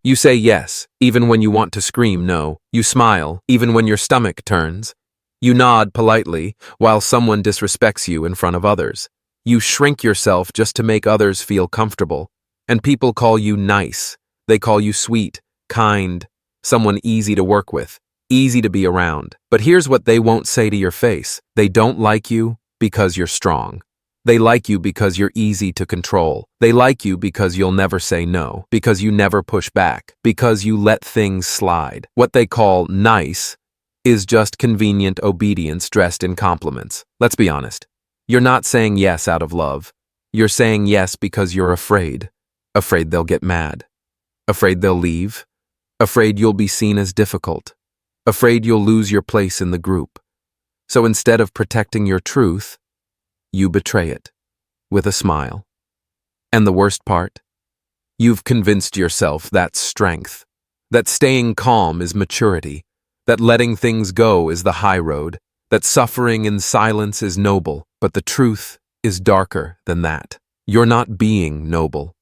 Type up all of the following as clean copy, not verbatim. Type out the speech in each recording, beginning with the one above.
You say yes, even when you want to scream no. You smile, even when your stomach turns. You nod politely while someone disrespects you in front of others. You shrink yourself just to make others feel comfortable. And people call you nice. They call you sweet, kind, someone easy to work with, easy to be around. But here's what they won't say to your face. They don't like you because you're strong. They like you because you're easy to control. They like you because you'll never say no, because you never push back, because you let things slide. What they call nice is just convenient obedience dressed in compliments. Let's be honest. You're not saying yes out of love. You're saying yes because you're afraid. Afraid they'll get mad. Afraid they'll leave. Afraid you'll be seen as difficult. Afraid you'll lose your place in the group. So instead of protecting your truth, you betray it with a smile. And the worst part? You've convinced yourself that's strength, that staying calm is maturity, that letting things go is the high road, that suffering in silence is noble, but the truth is darker than that. You're not being noble.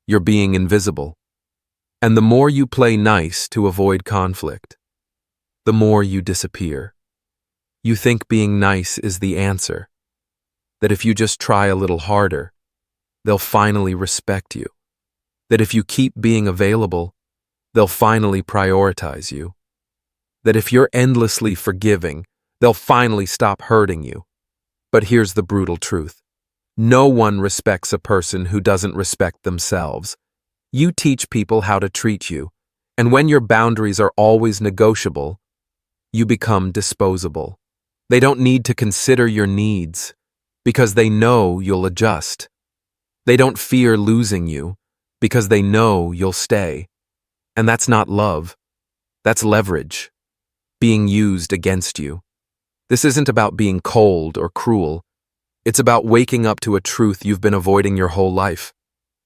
You're being invisible. And the more you play nice to avoid conflict, the more you disappear. You think being nice is the answer, that if you just try a little harder, they'll finally respect you, that if you keep being available, they'll finally prioritize you, that if you're endlessly forgiving, they'll finally stop hurting you. But here's the brutal truth. No one respects a person who doesn't respect themselves. You teach people how to treat you, and when your boundaries are always negotiable, you become disposable. They don't need to consider your needs because they know you'll adjust. They don't fear losing you because they know you'll stay. And that's not love. That's leverage, being used against you. This isn't about being cold or cruel. It's about waking up to a truth you've been avoiding your whole life.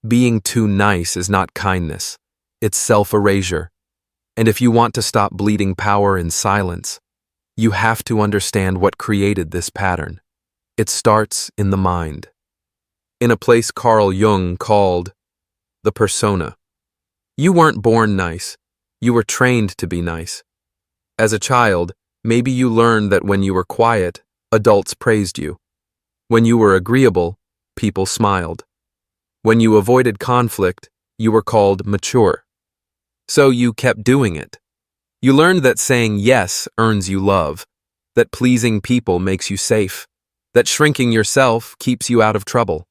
Being too nice is not kindness. It's self-erasure. And if you want to stop bleeding power in silence, you have to understand what created this pattern. It starts in the mind, in a place Carl Jung called the persona. You weren't born nice. You were trained to be nice. As a child, maybe you learned that when you were quiet, adults praised you. When you were agreeable, people smiled. When you avoided conflict, you were called mature. So you kept doing it. You learned that saying yes earns you love, that pleasing people makes you safe, that shrinking yourself keeps you out of trouble.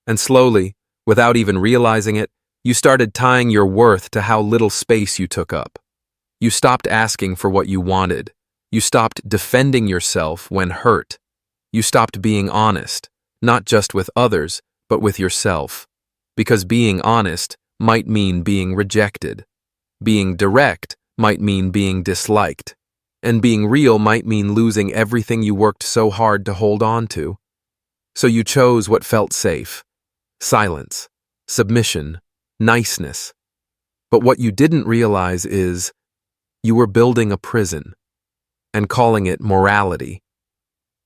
And slowly, without even realizing it, you started tying your worth to how little space you took up. You stopped asking for what you wanted. You stopped defending yourself when hurt. You stopped being honest, not just with others, but with yourself. Because being honest might mean being rejected. Being direct might mean being disliked. And being real might mean losing everything you worked so hard to hold on to. So you chose what felt safe. Silence, submission, niceness. But what you didn't realize is you were building a prison and calling it morality.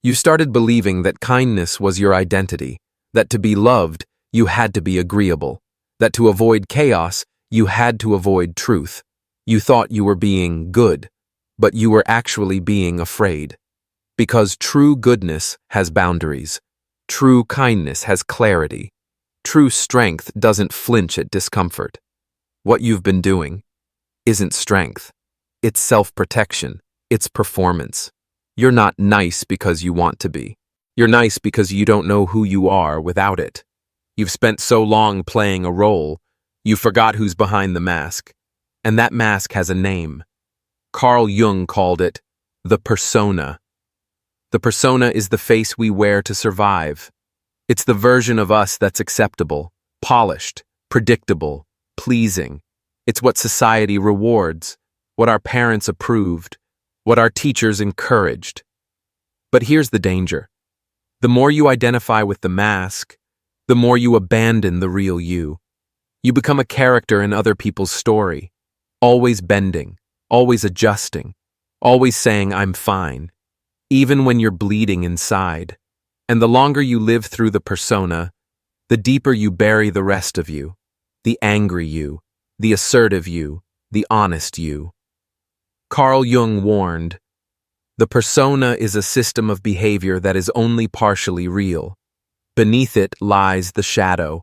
You started believing that kindness was your identity, that to be loved, you had to be agreeable, that to avoid chaos, you had to avoid truth. You thought you were being good, but you were actually being afraid. Because true goodness has boundaries. True kindness has clarity. True strength doesn't flinch at discomfort. What you've been doing isn't strength. It's self-protection. It's performance. You're not nice because you want to be. You're nice because you don't know who you are without it. You've spent so long playing a role, you forgot who's behind the mask. And that mask has a name. Carl Jung called it the persona. The persona is the face we wear to survive. It's the version of us that's acceptable, polished, predictable, pleasing. It's what society rewards, what our parents approved, what our teachers encouraged. But here's the danger. The more you identify with the mask, the more you abandon the real you. You become a character in other people's story, always bending, always adjusting, always saying, "I'm fine," even when you're bleeding inside. And the longer you live through the persona, the deeper you bury the rest of you, the angry you, the assertive you, the honest you. Carl Jung warned, "The persona is a system of behavior that is only partially real. Beneath it lies the shadow,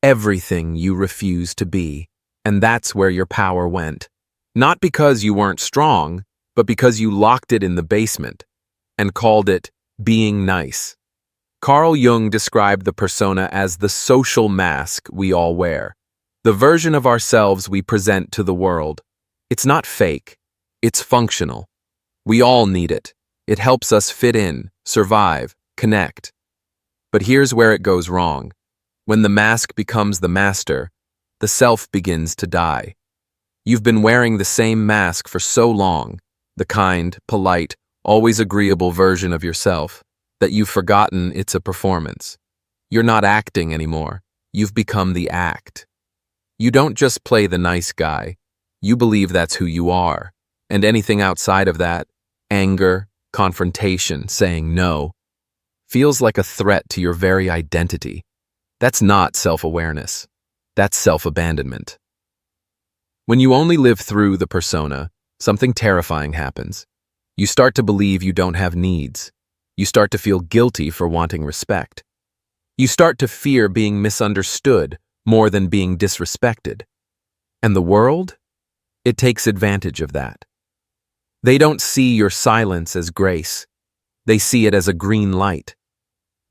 everything you refuse to be, and that's where your power went. Not because you weren't strong, but because you locked it in the basement and called it being nice." Carl Jung described the persona as the social mask we all wear, the version of ourselves we present to the world. It's not fake, it's functional. We all need it. It helps us fit in, survive, connect. But here's where it goes wrong. When the mask becomes the master, the self begins to die. You've been wearing the same mask for so long, the kind, polite, always agreeable version of yourself, that you've forgotten it's a performance. You're not acting anymore. You've become the act. You don't just play the nice guy. You believe that's who you are. And anything outside of that, anger, confrontation, saying no, feels like a threat to your very identity. That's not self-awareness. That's self-abandonment. When you only live through the persona, something terrifying happens. You start to believe you don't have needs. You start to feel guilty for wanting respect. You start to fear being misunderstood more than being disrespected. And the world? It takes advantage of that. They don't see your silence as grace. They see it as a green light.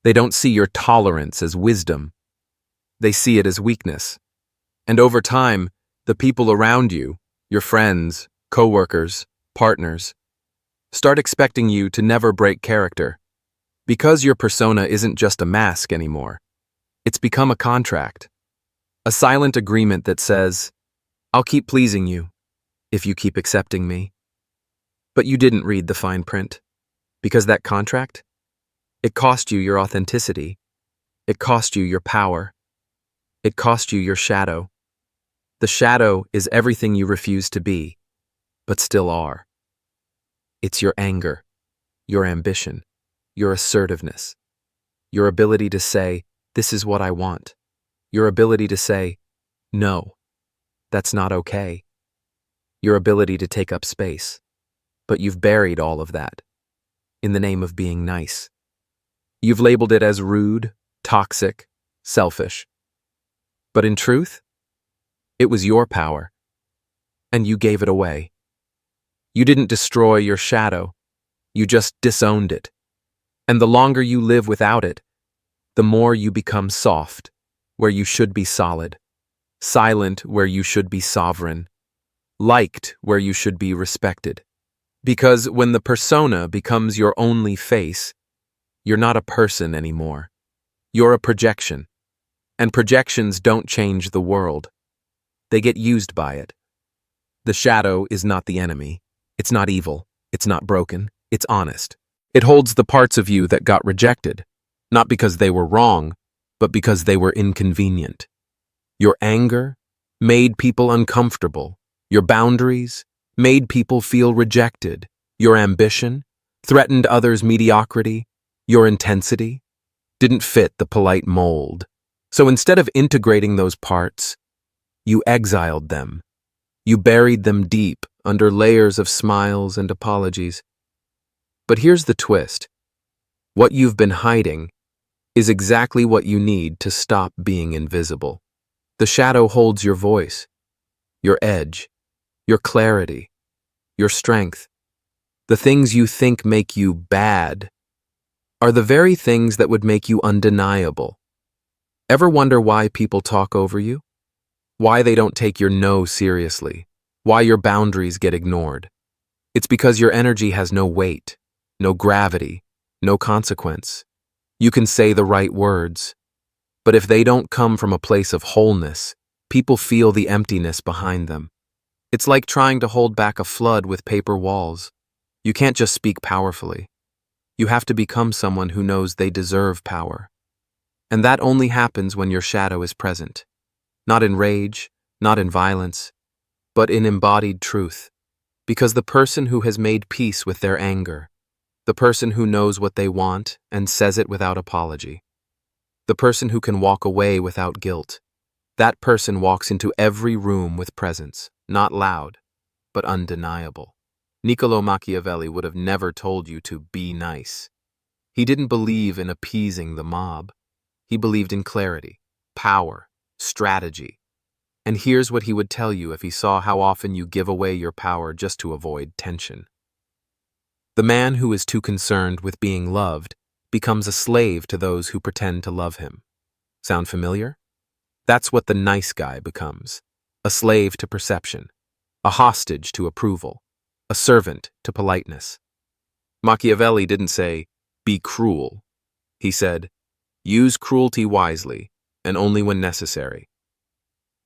They don't see your tolerance as wisdom. They see it as weakness. And over time, the people around you, your friends, coworkers, partners, start expecting you to never break character. Because your persona isn't just a mask anymore. It's become a contract. A silent agreement that says, "I'll keep pleasing you if you keep accepting me." But you didn't read the fine print. Because that contract, it cost you your authenticity. It cost you your power. It cost you your shadow. The shadow is everything you refuse to be, but still are. It's your anger, your ambition, your assertiveness, your ability to say, "This is what I want." Your ability to say, "No, that's not okay." Your ability to take up space. But you've buried all of that in the name of being nice. You've labeled it as rude, toxic, selfish. But in truth, it was your power, and you gave it away. You didn't destroy your shadow, you just disowned it. And the longer you live without it, the more you become soft, where you should be solid, silent where you should be sovereign, liked where you should be respected. Because when the persona becomes your only face, you're not a person anymore. You're a projection. And projections don't change the world. They get used by it. The shadow is not the enemy. It's not evil. It's not broken. It's honest. It holds the parts of you that got rejected, not because they were wrong, but because they were inconvenient. Your anger made people uncomfortable. Your boundaries made people feel rejected. Your ambition threatened others' mediocrity. Your intensity didn't fit the polite mold. So instead of integrating those parts, you exiled them. You buried them deep under layers of smiles and apologies. But here's the twist. What you've been hiding is exactly what you need to stop being invisible. The shadow holds your voice, your edge, your clarity, your strength. The things you think make you bad are the very things that would make you undeniable. Ever wonder why people talk over you? Why they don't take your no seriously? Why your boundaries get ignored? It's because your energy has no weight, no gravity, no consequence. You can say the right words, but if they don't come from a place of wholeness, people feel the emptiness behind them. It's like trying to hold back a flood with paper walls. You can't just speak powerfully. You have to become someone who knows they deserve power. And that only happens when your shadow is present. Not in rage, not in violence, but in embodied truth. Because the person who has made peace with their anger, the person who knows what they want and says it without apology, the person who can walk away without guilt, That person walks into every room with presence, not loud, but undeniable. Niccolo Machiavelli would have never told you to be nice. He didn't believe in appeasing the mob. He believed in clarity, power, strategy. And here's what he would tell you if he saw how often you give away your power just to avoid tension. The man who is too concerned with being loved becomes a slave to those who pretend to love him. Sound familiar? That's what the nice guy becomes. A slave to perception, a hostage to approval, a servant to politeness. Machiavelli didn't say, be cruel. He said, use cruelty wisely and only when necessary.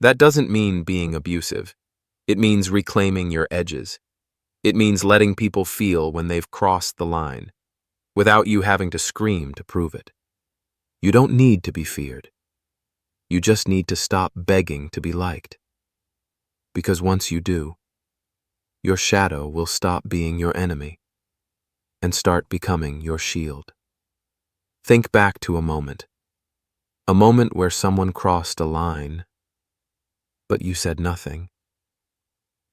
That doesn't mean being abusive. It means reclaiming your edges. It means letting people feel when they've crossed the line, without you having to scream to prove it. You don't need to be feared. You just need to stop begging to be liked. Because once you do, your shadow will stop being your enemy and start becoming your shield. Think back to a moment where someone crossed a line, but you said nothing.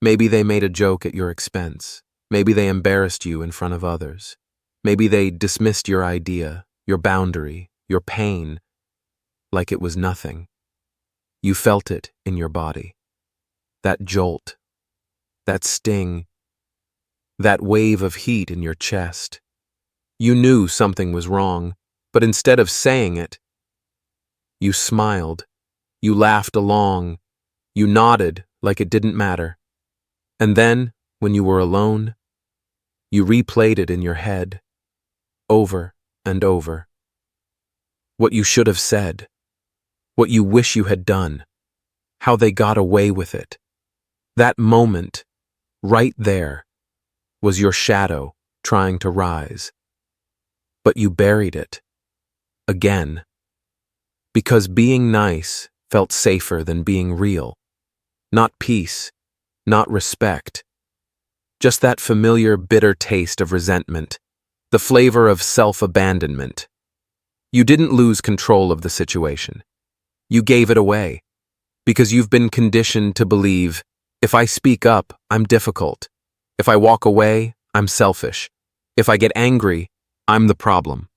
Maybe they made a joke at your expense. Maybe they embarrassed you in front of others. Maybe they dismissed your idea, your boundary, your pain, like it was nothing. You felt it in your body. That jolt, that sting, that wave of heat in your chest. You knew something was wrong, but instead of saying it, you smiled, you laughed along, you nodded like it didn't matter. And then, when you were alone, you replayed it in your head, over and over. What you should have said, what you wish you had done, how they got away with it. That moment, right there, was your shadow trying to rise. But you buried it. Again. Because being nice felt safer than being real. Not peace, not respect. Just that familiar bitter taste of resentment, the flavor of self-abandonment. You didn't lose control of the situation. You gave it away. Because you've been conditioned to believe, if I speak up, I'm difficult. If I walk away, I'm selfish. If I get angry, I'm the problem.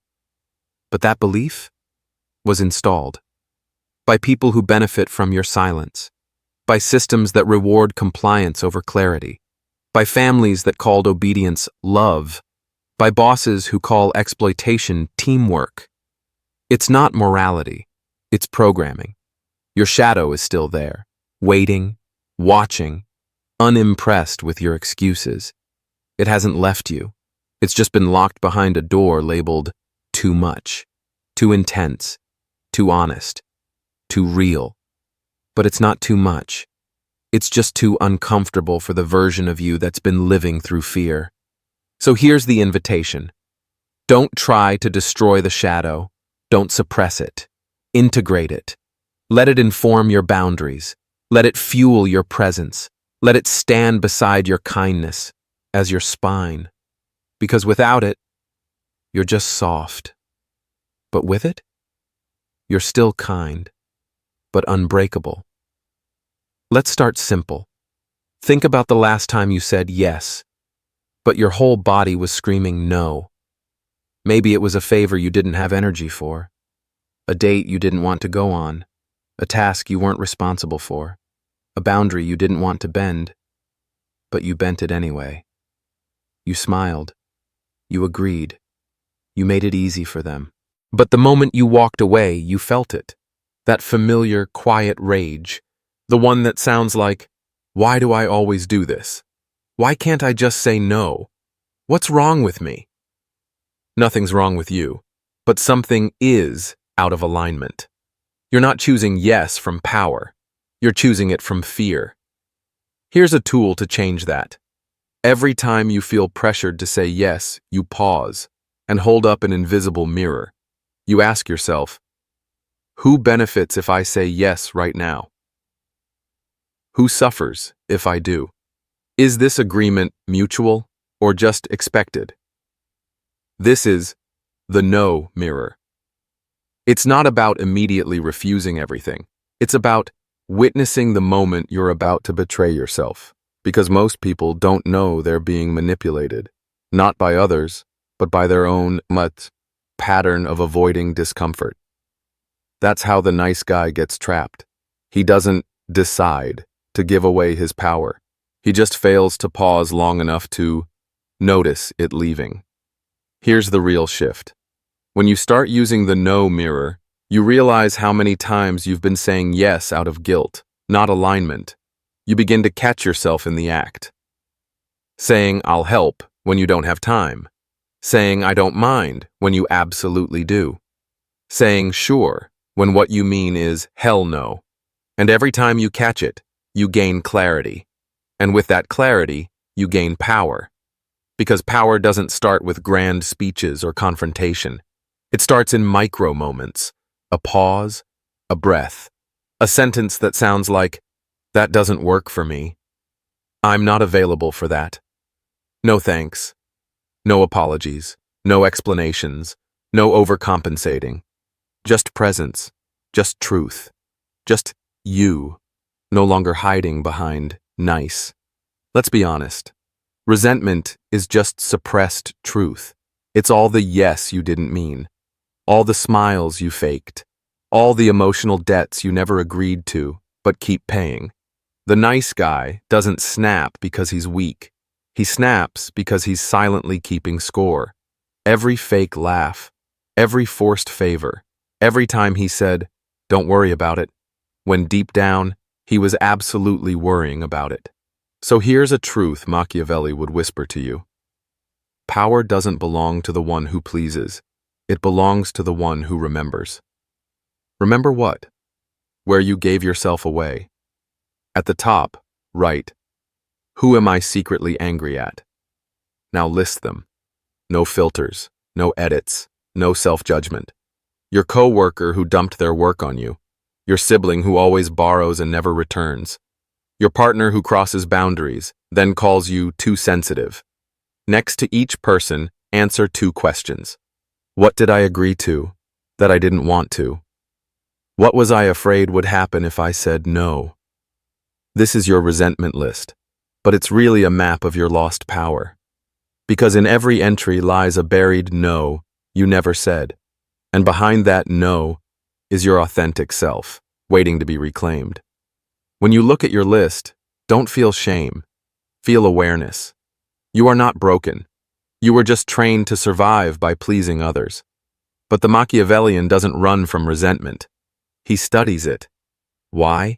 But that belief was installed by people who benefit from your silence, by systems that reward compliance over clarity, by families that called obedience love, by bosses who call exploitation teamwork. It's not morality, it's programming. Your shadow is still there, waiting, watching, unimpressed with your excuses. It hasn't left you. It's just been locked behind a door labeled too much, too intense, too honest, too real. But it's not too much. It's just too uncomfortable for the version of you that's been living through fear. So here's the invitation. Don't try to destroy the shadow. Don't suppress it. Integrate it. Let it inform your boundaries. Let it fuel your presence. Let it stand beside your kindness as your spine. Because without it, you're just soft. But with it, you're still kind, but unbreakable. Let's start simple. Think about the last time you said yes, but your whole body was screaming no. Maybe it was a favor you didn't have energy for, a date you didn't want to go on, a task you weren't responsible for, a boundary you didn't want to bend, but you bent it anyway. You smiled. You agreed. You made it easy for them. But the moment you walked away, you felt it. That familiar, quiet rage. The one that sounds like, why do I always do this? Why can't I just say no? What's wrong with me? Nothing's wrong with you, but something is out of alignment. You're not choosing yes from power. You're choosing it from fear. Here's a tool to change that. Every time you feel pressured to say yes, you pause and hold up an invisible mirror. You ask yourself, who benefits if I say yes right now? Who suffers if I do? Is this agreement mutual or just expected? This is the no mirror. It's not about immediately refusing everything. It's about witnessing the moment you're about to betray yourself, because most people don't know they're being manipulated, not by others, but by their own pattern of avoiding discomfort. That's how the nice guy gets trapped. He doesn't decide to give away his power. He just fails to pause long enough to notice it leaving. Here's the real shift. When you start using the no mirror, you realize how many times you've been saying yes out of guilt, not alignment. You begin to catch yourself in the act. Saying, "I'll help," when you don't have time. Saying, "I don't mind," when you absolutely do. Saying, "sure," when what you mean is, "hell no." And every time you catch it, you gain clarity. And with that clarity, you gain power. Because power doesn't start with grand speeches or confrontation. It starts in micro moments. A pause, a breath, a sentence that sounds like, "That doesn't work for me. I'm not available for that. No thanks. No apologies. No explanations. No overcompensating. Just presence. Just truth. Just you. No longer hiding behind nice." Let's be honest. Resentment is just suppressed truth. It's all the yes you didn't mean. All the smiles you faked. All the emotional debts you never agreed to, but keep paying. The nice guy doesn't snap because he's weak. He snaps because he's silently keeping score. Every fake laugh, every forced favor, every time he said, "Don't worry about it," when deep down, he was absolutely worrying about it. So here's a truth Machiavelli would whisper to you. Power doesn't belong to the one who pleases. It belongs to the one who remembers. Remember what? Where you gave yourself away. At the top, write, "Who am I secretly angry at?" Now list them. No filters, no edits, no self-judgment. Your coworker who dumped their work on you. Your sibling who always borrows and never returns. Your partner who crosses boundaries, then calls you too sensitive. Next to each person, answer 2 questions. What did I agree to that I didn't want to? What was I afraid would happen if I said no? This is your resentment list, but it's really a map of your lost power. Because in every entry lies a buried no you never said, and behind that no is your authentic self, waiting to be reclaimed. When you look at your list, don't feel shame, feel awareness. You are not broken. You were just trained to survive by pleasing others. But the Machiavellian doesn't run from resentment. He studies it. Why?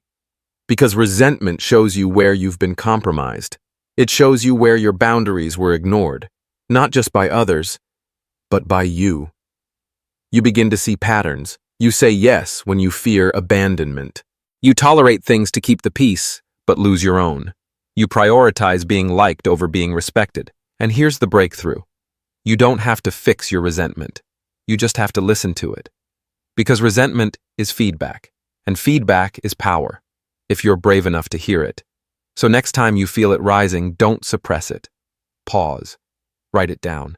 Because resentment shows you where you've been compromised. It shows you where your boundaries were ignored, not just by others, but by you. You begin to see patterns. You say yes when you fear abandonment. You tolerate things to keep the peace, but lose your own. You prioritize being liked over being respected. And here's the breakthrough. You don't have to fix your resentment. You just have to listen to it. Because resentment is feedback, and feedback is power, if you're brave enough to hear it. So next time you feel it rising, don't suppress it. Pause. Write it down.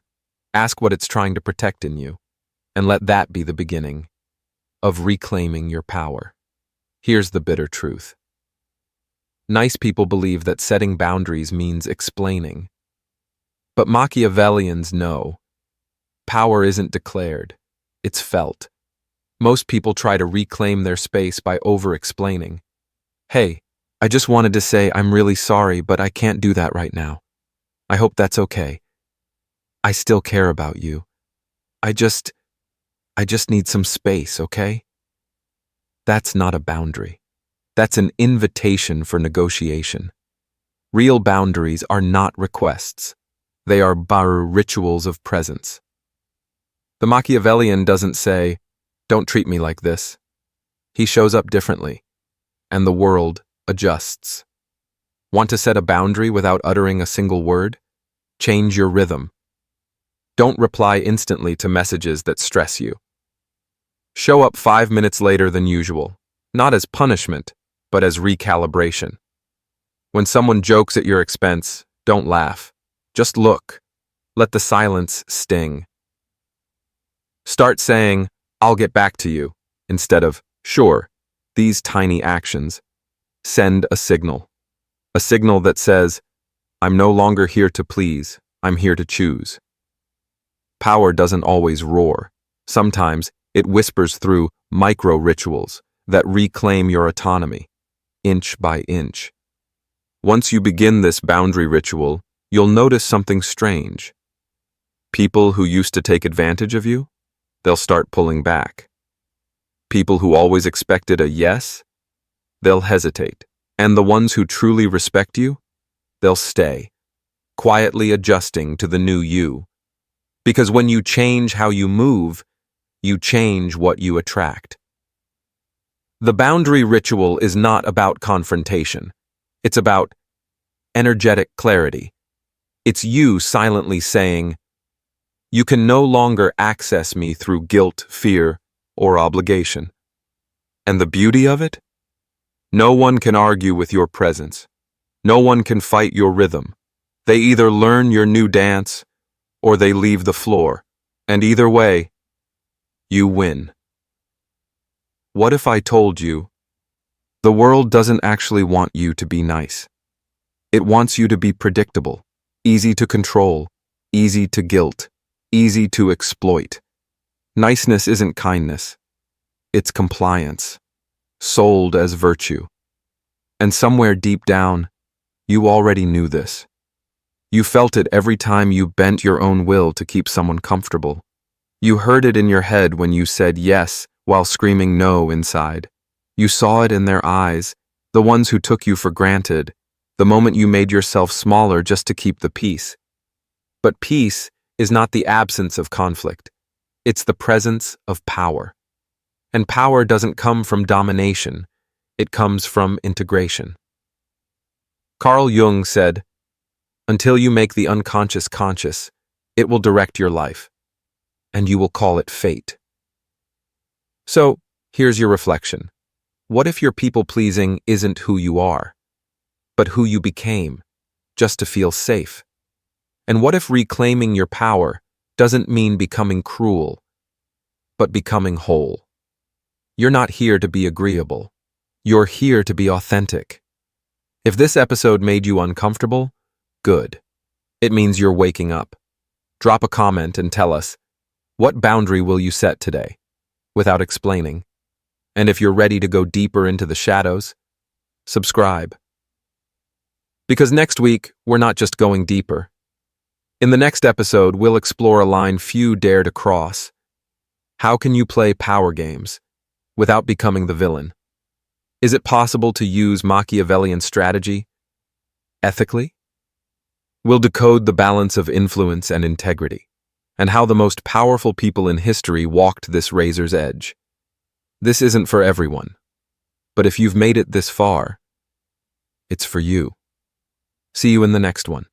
Ask what it's trying to protect in you, and let that be the beginning of reclaiming your power. Here's the bitter truth. Nice people believe that setting boundaries means explaining. But Machiavellians know. Power isn't declared. It's felt. Most people try to reclaim their space by over-explaining. "Hey, I just wanted to say I'm really sorry, but I can't do that right now. I hope that's okay. I still care about you. I just need some space, okay?" That's not a boundary. That's an invitation for negotiation. Real boundaries are not requests. They are rituals of presence. The Machiavellian doesn't say, "Don't treat me like this." He shows up differently, and the world adjusts. Want to set a boundary without uttering a single word? Change your rhythm. Don't reply instantly to messages that stress you. Show up 5 minutes later than usual, not as punishment, but as recalibration. When someone jokes at your expense, don't laugh. Just look. Let the silence sting. Start saying, "I'll get back to you," instead of, "Sure." These tiny actions, send a signal that says, I'm no longer here to please, I'm here to choose. Power doesn't always roar. Sometimes it whispers through micro-rituals that reclaim your autonomy, inch by inch. Once you begin this boundary ritual, you'll notice something strange. People who used to take advantage of you, they'll start pulling back. People who always expected a yes, they'll hesitate. And the ones who truly respect you, they'll stay, quietly adjusting to the new you. Because when you change how you move, you change what you attract. The boundary ritual is not about confrontation. It's about energetic clarity. It's you silently saying, you can no longer access me through guilt, fear, or obligation. And the beauty of it? No one can argue with your presence. No one can fight your rhythm. They either learn your new dance, or they leave the floor. And either way, you win. What if I told you, the world doesn't actually want you to be nice. It wants you to be predictable, easy to control, easy to guilt, easy to exploit. Niceness isn't kindness. It's compliance, sold as virtue. And somewhere deep down, you already knew this. You felt it every time you bent your own will to keep someone comfortable. You heard it in your head when you said yes while screaming no inside. You saw it in their eyes, the ones who took you for granted, the moment you made yourself smaller just to keep the peace. But peace is not the absence of conflict. It's the presence of power. And power doesn't come from domination. It comes from integration. Carl Jung said, until you make the unconscious conscious, it will direct your life, and you will call it fate. So, here's your reflection. What if your people-pleasing isn't who you are, but who you became, just to feel safe? And what if reclaiming your power doesn't mean becoming cruel, but becoming whole? You're not here to be agreeable. You're here to be authentic. If this episode made you uncomfortable, good. It means you're waking up. Drop a comment and tell us, what boundary will you set today? Without explaining. And if you're ready to go deeper into the shadows, subscribe. Because next week, we're not just going deeper. In the next episode, we'll explore a line few dare to cross. How can you play power games without becoming the villain? Is it possible to use Machiavellian strategy ethically? We'll decode the balance of influence and integrity, and how the most powerful people in history walked this razor's edge. This isn't for everyone, but if you've made it this far, it's for you. See you in the next one.